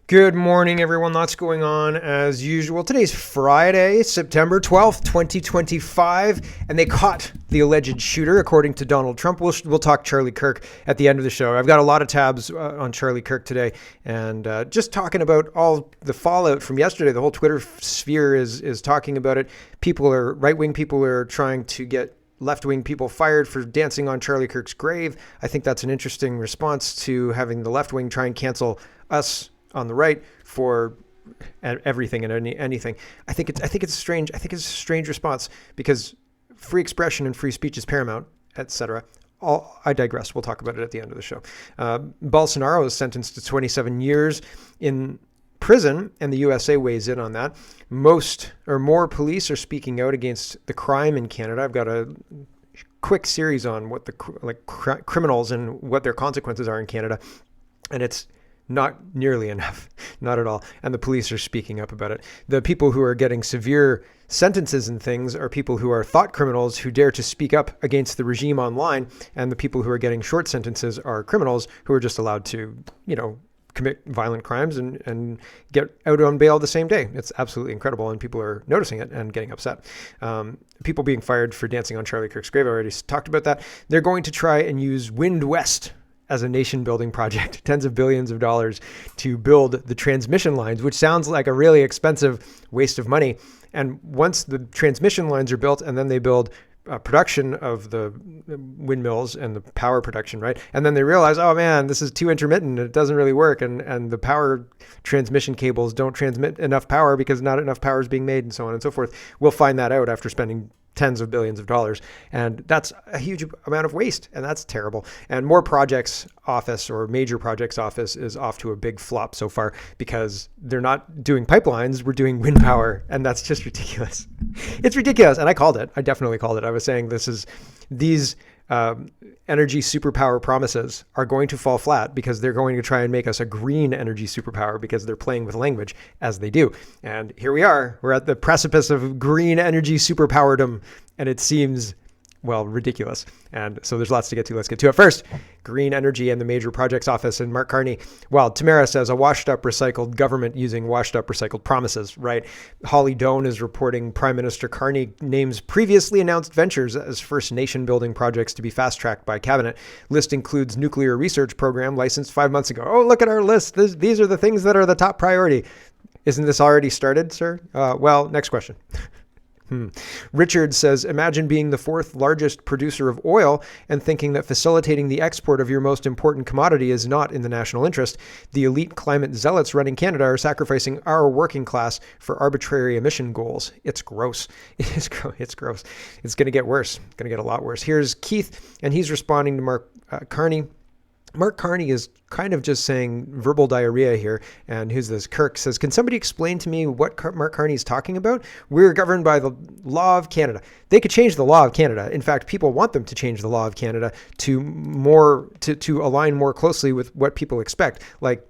Good morning, everyone. Lots going on as usual. Today's Friday, September 12th, 2025, and they caught the alleged shooter, according to Donald Trump. We'll talk Charlie Kirk at the end of the show. I've got a lot of tabs on Charlie Kirk today, and just talking about all the fallout from yesterday. The whole Twitter sphere is talking about it. Right-wing people are trying to get left-wing people fired for dancing on Charlie Kirk's grave. I think that's an interesting response to having the left wing try and cancel us on the right for everything and anything. I think it's a strange response because free expression and free speech is paramount, etc. I digress. We'll talk about it at the end of the show. Bolsonaro is sentenced to 27 years in prison, and the USA weighs in on that. More police are speaking out against the crime in Canada. I've got a quick series on what the criminals and what their consequences are in Canada, and it's not nearly enough, not at all. And the police are speaking up about it. The people who are getting severe sentences and things are people who are thought criminals who dare to speak up against the regime online. And the people who are getting short sentences are criminals who are just allowed to, commit violent crimes and get out on bail the same day. It's absolutely incredible. And people are noticing it and getting upset. People being fired for dancing on Charlie Kirk's grave. I already talked about that. They're going to try and use Wind West as a nation building project, tens of billions of dollars to build the transmission lines, which sounds like a really expensive waste of money. And once the transmission lines are built and then they build production of the windmills and the power production, right? And then they realize, oh man, this is too intermittent. It doesn't really work. And the power transmission cables don't transmit enough power because not enough power is being made and so on and so forth. We'll find that out after spending tens of billions of dollars. And that's a huge amount of waste. And that's terrible. And Major Projects Office is off to a big flop so far because they're not doing pipelines. We're doing wind power. And that's just ridiculous. It's ridiculous. And I called it. I definitely called it. I was saying these energy superpower promises are going to fall flat because they're going to try and make us a green energy superpower because they're playing with language as they do. And here we are. We're at the precipice of green energy superpowerdom, and it seems, ridiculous. And so there's lots to get to. Let's get to it. First, green energy and the Major Projects Office and Mark Carney. Well, Tamara says a washed up recycled government using washed up recycled promises, right? Holly Doan is reporting Prime Minister Carney names previously announced ventures as first nation building projects to be fast tracked by cabinet. List includes nuclear research program licensed 5 months ago. Oh, look at our list. These are the things that are the top priority. Isn't this already started, sir? Next question. Richard says, imagine being the fourth largest producer of oil and thinking that facilitating the export of your most important commodity is not in the national interest. The elite climate zealots running Canada are sacrificing our working class for arbitrary emission goals. It's gross. It's gross. It's going to get worse. It's going to get a lot worse. Here's Keith, and he's responding to Mark Carney. Mark Carney is kind of just saying verbal diarrhea here. And who's this? Kirk says, can somebody explain to me what Mark Carney is talking about? We're governed by the law of Canada. They could change the law of Canada. In fact, people want them to change the law of Canada to align more closely with what people expect. Like,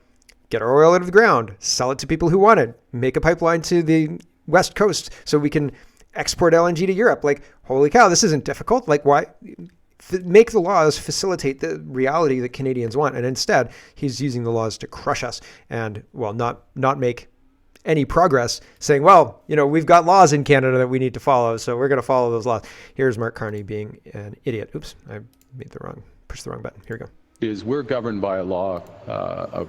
get our oil out of the ground, sell it to people who want it, make a pipeline to the West Coast so we can export LNG to Europe. Like, holy cow, this isn't difficult. Like, why? Make the laws facilitate the reality that Canadians want. And instead, he's using the laws to crush us and, not make any progress, saying, we've got laws in Canada that we need to follow, so we're going to follow those laws. Here's Mark Carney being an idiot. Oops, I pushed the wrong button. Here we go. We're governed by a law of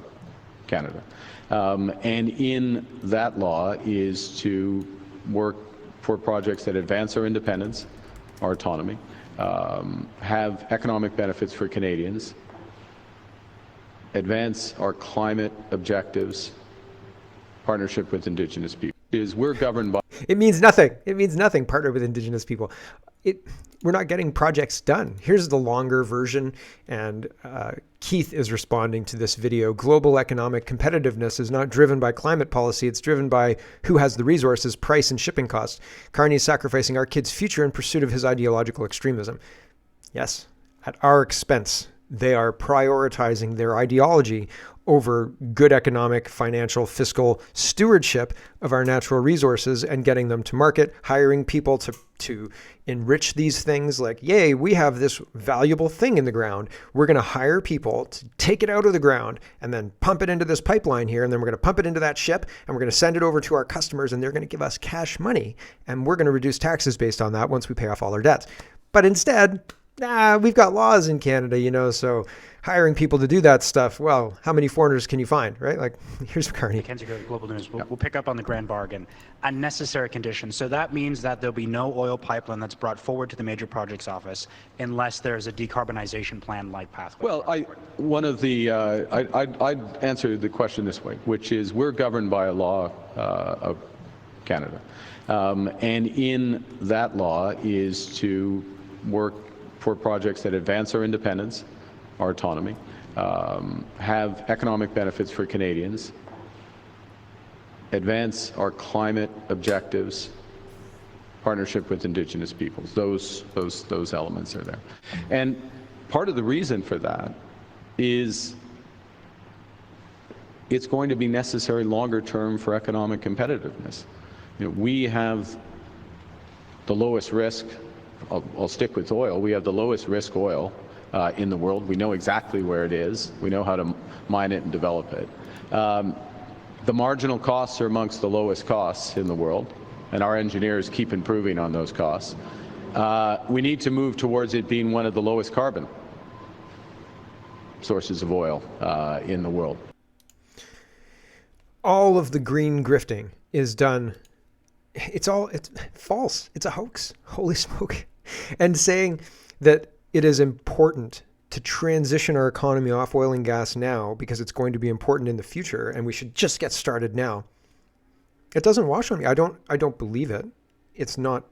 Canada. And in that law is to work for projects that advance our independence, our autonomy, have economic benefits for Canadians, advance our climate objectives, partnership with Indigenous people. We're governed by... It means nothing. Partner with Indigenous people. We're not getting projects done. Here's the longer version, and Keith is responding to this video. Global economic competitiveness is not driven by climate policy. It's driven by who has the resources, price, and shipping costs. Carney is sacrificing our kids' future in pursuit of his ideological extremism. Yes, at our expense. They are prioritizing their ideology over good economic, financial, fiscal stewardship of our natural resources and getting them to market, hiring people to enrich these things like, yay, we have this valuable thing in the ground. We're going to hire people to take it out of the ground and then pump it into this pipeline here. And then we're going to pump it into that ship and we're going to send it over to our customers and they're going to give us cash money. And we're going to reduce taxes based on that once we pay off all our debts. But instead, we've got laws in Canada, so hiring people to do that stuff, well, how many foreigners can you find, right? Like, here's Carney. Mackenzie, Global News. We'll pick up on the grand bargain. A necessary condition. So that means that there'll be no oil pipeline that's brought forward to the major projects office unless there's a decarbonization plan like pathway. Well, I'd answer the question this way, which is we're governed by a law of Canada. And in that law is to work for projects that advance our independence, our autonomy, have economic benefits for Canadians, advance our climate objectives, partnership with Indigenous peoples. Those elements are there. And part of the reason for that is it's going to be necessary longer term for economic competitiveness. We have the lowest risk, I'll stick with oil, we have the lowest risk oil in the world. We know exactly where it is. We know how to mine it and develop it. The marginal costs are amongst the lowest costs in the world, and our engineers keep improving on those costs. We need to move towards it being one of the lowest carbon sources of oil in the world. All of the green grifting is done. It's false. It's a hoax. Holy smoke. And saying that it is important to transition our economy off oil and gas now because it's going to be important in the future and we should just get started now. It doesn't wash on me. I don't believe it. It's not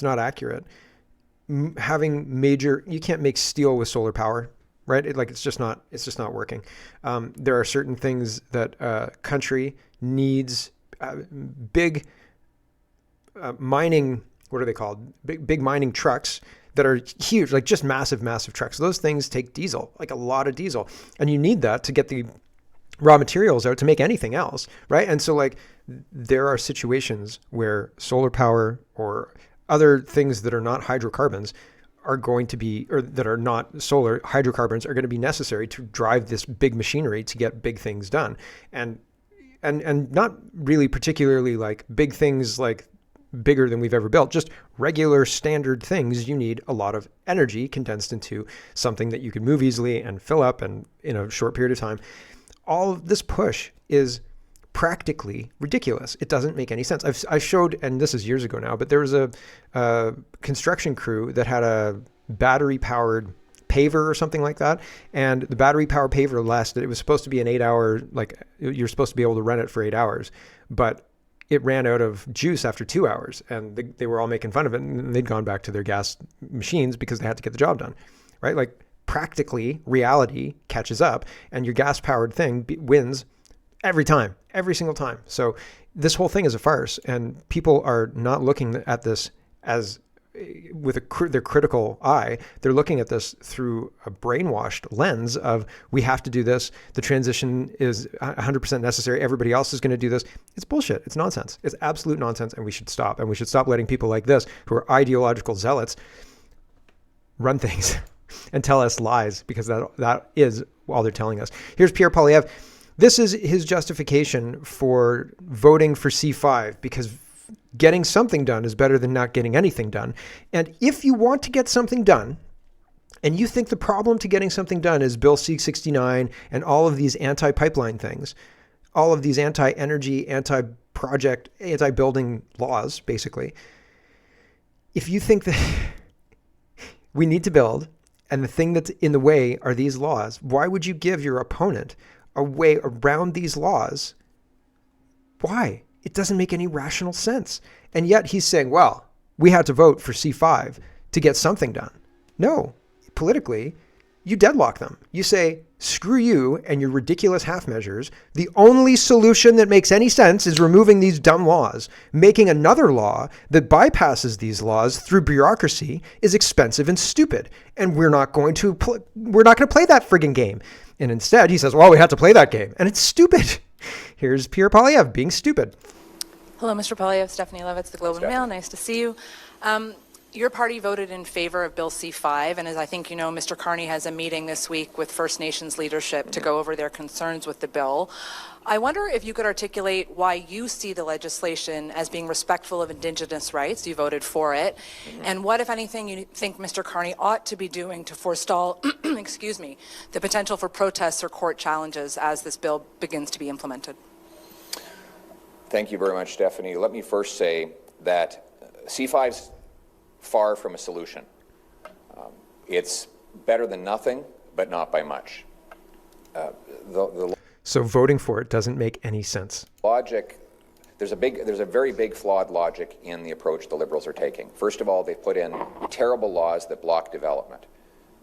accurate. You can't make steel with solar power, right? It's just not working. There are certain things that a country needs, big mining, what are they called? Big mining trucks that are huge, like just massive trucks. Those things take diesel, like a lot of diesel. And you need that to get the raw materials out to make anything else, right? And so there are situations where solar power or other things that are not hydrocarbons are going to be, or that are not solar, hydrocarbons are going to be necessary to drive this big machinery to get big things done. And not really particularly like big things like bigger than we've ever built, just regular standard things. You need a lot of energy condensed into something that you can move easily and fill up and in a short period of time. All of this push is practically ridiculous. It doesn't make any sense. I showed, and this is years ago now, but there was a construction crew that had a battery powered paver or something like that. And the battery powered paver lasted, it was supposed to be an 8 hour, like you're supposed to be able to run it for 8 hours, but it ran out of juice after 2 hours, and they were all making fun of it, and they'd gone back to their gas machines because they had to get the job done, right? Like practically reality catches up and your gas powered thing wins every time, every single time. So this whole thing is a farce, and people are not looking at this as with their critical eye. They're looking at this through a brainwashed lens of, we have to do this. The transition is 100% necessary. Everybody else is going to do this. It's bullshit. It's nonsense. It's absolute nonsense. And we should stop. And we should stop letting people like this, who are ideological zealots, run things and tell us lies, because that is all they're telling us. Here's Pierre Poilievre. This is his justification for voting for C5, because getting something done is better than not getting anything done. And if you want to get something done, and you think the problem to getting something done is Bill C-69 and all of these anti-pipeline things, all of these anti-energy, anti-project, anti-building laws, basically, if you think that we need to build, and the thing that's in the way are these laws, why would you give your opponent a way around these laws? Why? It doesn't make any rational sense. And yet he's saying, well, we had to vote for C5 to get something done. No, politically, you deadlock them. You say, screw you and your ridiculous half measures. The only solution that makes any sense is removing these dumb laws. Making another law that bypasses these laws through bureaucracy is expensive and stupid. And we're not going to play that friggin' game. And instead he says, well, we had to play that game. And it's stupid. Here's Pierre Poilievre being stupid. Hello, Mr. Poilievre. Stephanie Levitz, the Globe and Mail. Nice to see you. Your party voted in favor of Bill C-5, and as I think you know, Mr. Carney has a meeting this week with First Nations leadership to go over their concerns with the bill. I wonder if you could articulate why you see the legislation as being respectful of Indigenous rights. You voted for it. And what, if anything, you think Mr. Carney ought to be doing to forestall, excuse me, the potential for protests or court challenges as this bill begins to be implemented? Thank you very much, Stephanie. Let me first say that C-5's far from a solution. It's better than nothing, but not by much. So voting for it doesn't make any sense. Logic, there's a very big flawed logic in the approach the Liberals are taking. First of all, they've put in terrible laws that block development.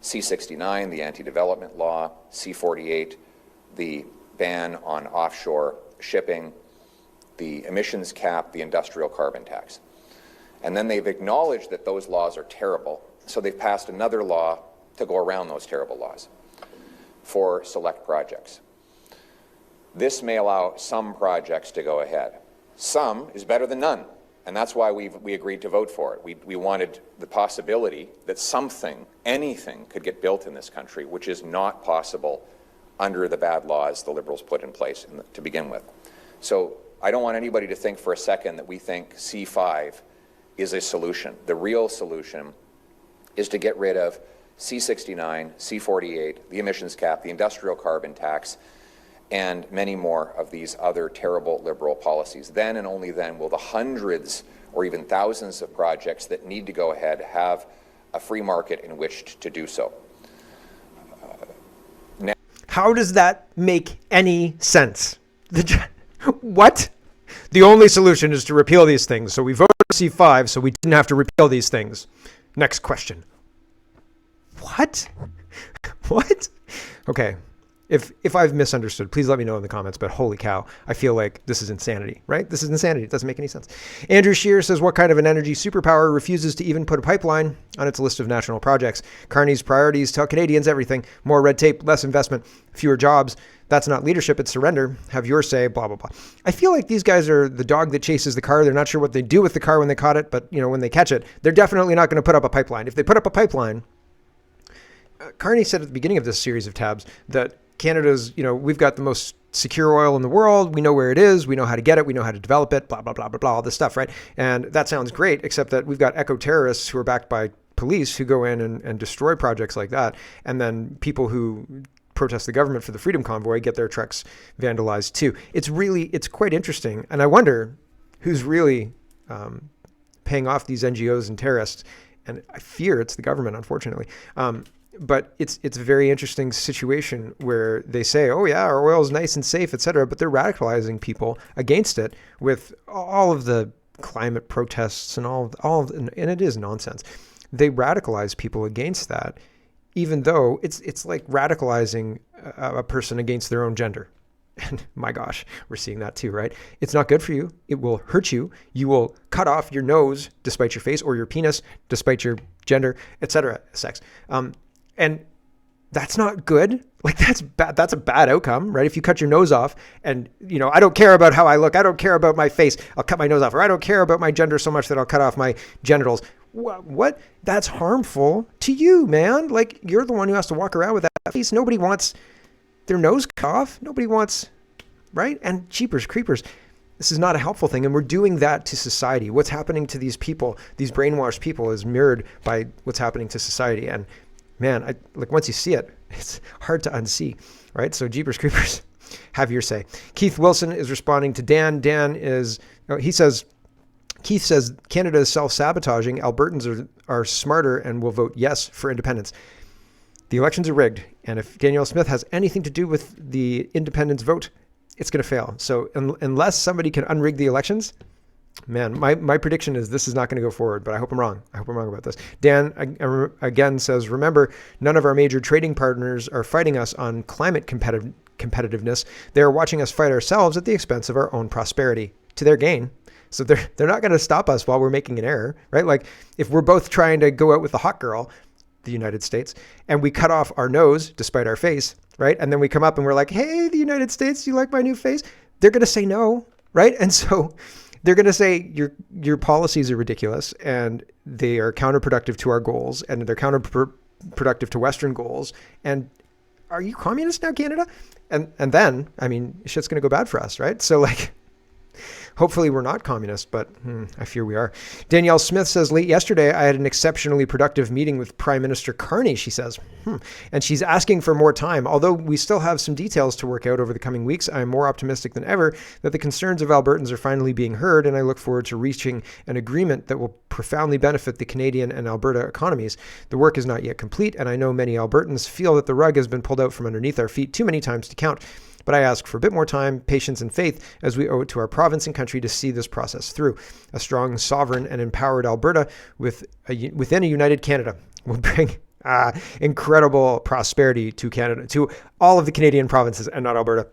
C-69, the anti-development law, C-48, the ban on offshore shipping, the emissions cap, the industrial carbon tax. And then they've acknowledged that those laws are terrible, so they've passed another law to go around those terrible laws for select projects. This may allow some projects to go ahead. Some is better than none, and that's why we agreed to vote for it. We wanted the possibility that something, anything, could get built in this country, which is not possible under the bad laws the Liberals put in place to begin with. So I don't want anybody to think for a second that we think C-5 is a solution. The real solution is to get rid of C-69, C-48, the emissions cap, the industrial carbon tax, and many more of these other terrible Liberal policies. Then and only then will the hundreds or even thousands of projects that need to go ahead have a free market in which to do so. How does that make any sense? What? The only solution is to repeal these things. So we voted C-5 so we didn't have to repeal these things. Next question. What? What? Okay. If I've misunderstood, please let me know in the comments, but holy cow, I feel like this is insanity, right? This is insanity. It doesn't make any sense. Andrew Scheer says, what kind of an energy superpower refuses to even put a pipeline on its list of national projects? Carney's priorities tell Canadians everything. More red tape, less investment, fewer jobs. That's not leadership, it's surrender. Have your say, blah, blah, blah. I feel like these guys are the dog that chases the car. They're not sure what they do with the car when they caught it, but when they catch it, they're definitely not going to put up a pipeline. If they put up a pipeline, Carney said at the beginning of this series of tabs that Canada's, we've got the most secure oil in the world. We know where it is. We know how to get it. We know how to develop it, blah, blah, blah, blah, blah, all this stuff, right? And that sounds great, except that we've got eco-terrorists who are backed by police who go in and destroy projects like that. And then people who protest the government for the Freedom Convoy get their trucks vandalized too. It's quite interesting. And I wonder who's really paying off these NGOs and terrorists. And I fear it's the government, unfortunately. But it's a very interesting situation where they say, oh yeah, our oil is nice and safe, etc. But they're radicalizing people against it with all of the climate protests and and it is nonsense. They radicalize people against that, even though it's like radicalizing a person against their own gender. And my gosh, we're seeing that too, right? It's not good for you. It will hurt you. You will cut off your nose despite your face, or your penis despite your gender, etc. Sex. And that's not good. Like that's bad. That's a bad outcome, right? If you cut your nose off and, I don't care about how I look. I don't care about my face. I'll cut my nose off. Or I don't care about my gender so much that I'll cut off my genitals. What? That's harmful to you, man. Like you're the one who has to walk around with that face. Nobody wants their nose cut off. Nobody wants, right? And jeepers creepers. This is not a helpful thing. And we're doing that to society. What's happening to these people, these brainwashed people, is mirrored by what's happening to society. And man, once you see it, it's hard to unsee, right? So jeepers creepers, have your say. Keith Wilson is responding to Dan. Keith says, Canada is self-sabotaging. Albertans are smarter and will vote yes for independence. The elections are rigged. And if Danielle Smith has anything to do with the independence vote, it's going to fail. So unless somebody can unrig the elections, man, my prediction is this is not going to go forward, but I hope I'm wrong. I hope I'm wrong about this. Dan again says, remember, none of our major trading partners are fighting us on climate competitiveness. They're watching us fight ourselves at the expense of our own prosperity to their gain. So they're not going to stop us while we're making an error, right? Like if we're both trying to go out with the hot girl, the United States, and we cut off our nose despite our face, right? And then we come up and we're like, hey, the United States, do you like my new face? They're going to say no, right? And so they're going to say your policies are ridiculous and they are counterproductive to our goals and they're counterproductive to Western goals. And are you communist now, Canada? And then, I mean, shit's going to go bad for us, right? So like, hopefully we're not communist, but I fear we are. Danielle Smith says, late yesterday, I had an exceptionally productive meeting with Prime Minister Carney, she says. And she's asking for more time. Although we still have some details to work out over the coming weeks, I am more optimistic than ever that the concerns of Albertans are finally being heard, and I look forward to reaching an agreement that will profoundly benefit the Canadian and Alberta economies. The work is not yet complete, and I know many Albertans feel that the rug has been pulled out from underneath our feet too many times to count. But I ask for a bit more time, patience, and faith as we owe it to our province and country to see this process through. A strong, sovereign, and empowered Alberta within a united Canada will bring incredible prosperity to Canada, to all of the Canadian provinces and not Alberta.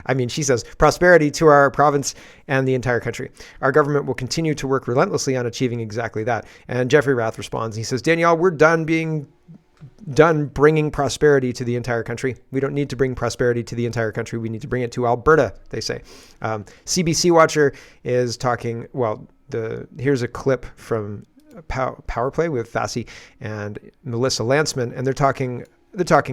I mean, she says, prosperity to our province and the entire country. Our government will continue to work relentlessly on achieving exactly that. And Jeffrey Rath responds, he says, Danielle, we're done bringing prosperity to the entire country. We don't need to bring prosperity to the entire country. We need to bring it to Alberta, they say. CBC Watcher is talking, here's a clip from Power Play with Fassi and Melissa Lanceman, and they're talking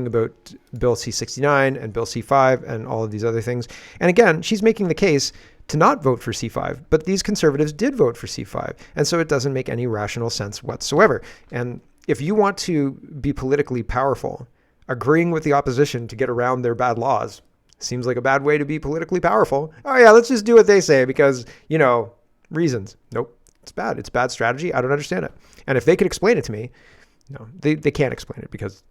about Bill C-69 and Bill C-5 and all of these other things. And again, she's making the case to not vote for C-5, but these conservatives did vote for C-5. And so it doesn't make any rational sense whatsoever. And if you want to be politically powerful, agreeing with the opposition to get around their bad laws seems like a bad way to be politically powerful. Oh yeah, let's just do what they say because, reasons. Nope. It's bad. It's bad strategy. I don't understand it. And if they could explain it to me, no, they can't explain it because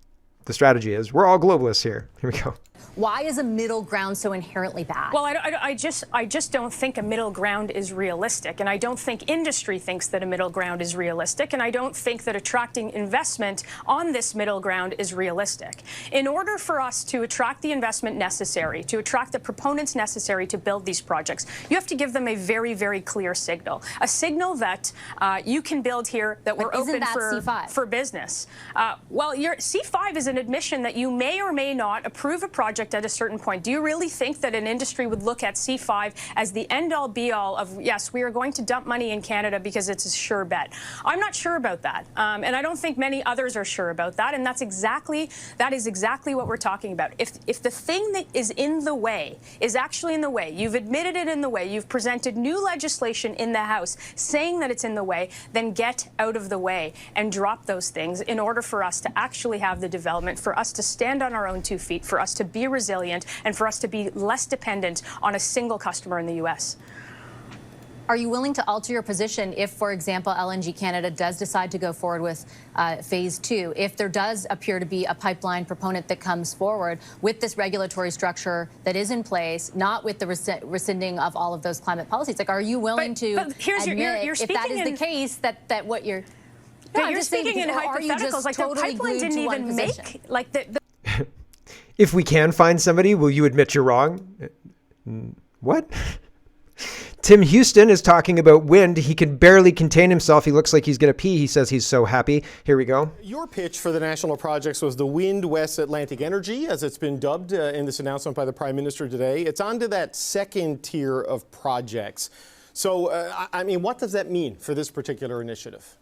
the strategy is we're all globalists here. Here we go. Why is a middle ground so inherently bad? Well, I just don't think a middle ground is realistic, and I don't think industry thinks that a middle ground is realistic, and I don't think that attracting investment on this middle ground is realistic. In order for us to attract the investment necessary, to attract the proponents necessary to build these projects, you have to give them a very, very clear signal, a signal that you can build here, that we're open for business. Well, your C5 is an admission that you may or may not approve a project at a certain point. Do you really think that an industry would look at C5 as the end-all be-all of, yes, we are going to dump money in Canada because it's a sure bet? I'm not sure about that, and I don't think many others are sure about that, and that is exactly what we're talking about. If the thing that is in the way is actually in the way, you've admitted it in the way, you've presented new legislation in the House saying that it's in the way, then get out of the way and drop those things in order for us to actually have the development, for us to stand on our own 2 feet, for us to be resilient, and for us to be less dependent on a single customer in the U.S. Are you willing to alter your position if, for example, LNG Canada does decide to go forward with phase 2, if there does appear to be a pipeline proponent that comes forward with this regulatory structure that is in place, not with the rescinding of all of those climate policies? Like, are you willing to admit, if that is the case, that what you're... No, you're speaking in hypotheticals. Like, the pipeline didn't even make... Like, If we can find somebody, will you admit you're wrong? What? Tim Houston is talking about wind. He can barely contain himself. He looks like he's going to pee. He says he's so happy. Here we go. Your pitch for the national projects was the Wind West Atlantic Energy, as it's been dubbed in this announcement by the Prime Minister today. It's on to that second tier of projects. So, I mean, what does that mean for this particular initiative?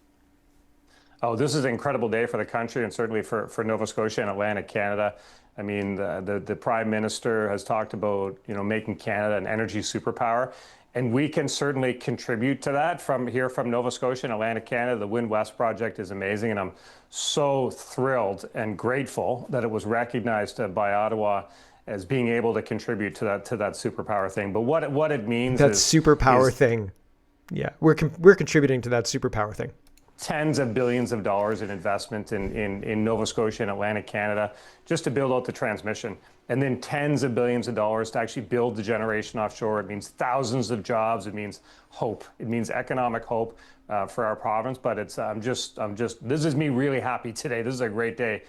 Oh, this is an incredible day for the country and certainly for Nova Scotia and Atlantic Canada. I mean, the Prime Minister has talked about, making Canada an energy superpower. And we can certainly contribute to that from Nova Scotia and Atlantic Canada. The Wind West project is amazing, and I'm so thrilled and grateful that it was recognized by Ottawa as being able to contribute to that superpower thing. But what it means that superpower thing. Yeah, we're contributing to that superpower thing. Tens of billions of dollars in investment in Nova Scotia and Atlantic Canada just to build out the transmission. And then tens of billions of dollars to actually build the generation offshore. It means thousands of jobs. It means hope. It means economic hope for our province. But this is me really happy today. This is a great day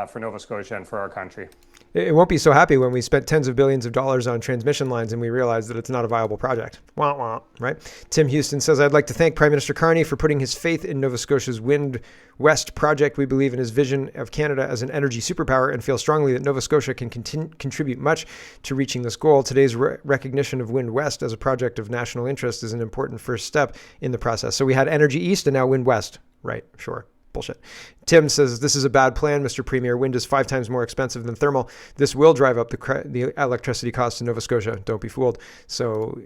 for Nova Scotia and for our country. It won't be so happy when we spent tens of billions of dollars on transmission lines and we realize that it's not a viable project. Wah, wah, right? Tim Houston says, I'd like to thank Prime Minister Carney for putting his faith in Nova Scotia's Wind West project. We believe in his vision of Canada as an energy superpower and feel strongly that Nova Scotia can contribute much to reaching this goal. Today's recognition of Wind West as a project of national interest is an important first step in the process. So we had Energy East and now Wind West. Right, sure. Bullshit. Tim says, this is a bad plan, Mr. Premier. Wind is 5 times more expensive than thermal. This will drive up the electricity costs in Nova Scotia. Don't be fooled. So,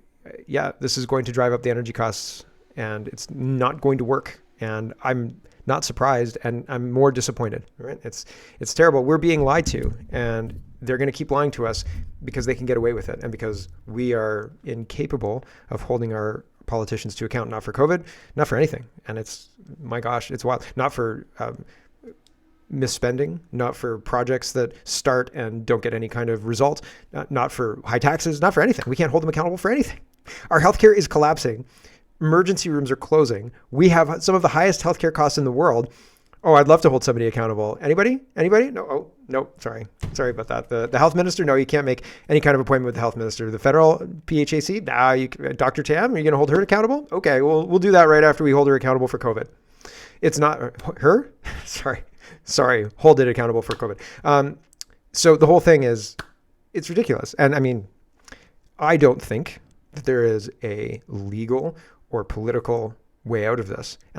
yeah, this is going to drive up the energy costs, and it's not going to work. And I'm not surprised, and I'm more disappointed. Right? It's terrible. We're being lied to, and they're going to keep lying to us because they can get away with it, and because we are incapable of holding our politicians to account, not for COVID, not for anything. And it's, my gosh, it's wild. Not for misspending, not for projects that start and don't get any kind of result, not for high taxes, not for anything. We can't hold them accountable for anything. Our healthcare is collapsing. Emergency rooms are closing. We have some of the highest healthcare costs in the world. Oh, I'd love to hold somebody accountable. Anybody? No. Oh, no. Sorry about that. The health minister? No, you can't make any kind of appointment with the health minister. The federal PHAC? Nah. Dr. Tam? Are you going to hold her accountable? Okay, well, we'll do that right after we hold her accountable for COVID. It's not her. Sorry. Hold it accountable for COVID. So the whole thing is, it's ridiculous. And I mean, I don't think that there is a legal or political way out of this. And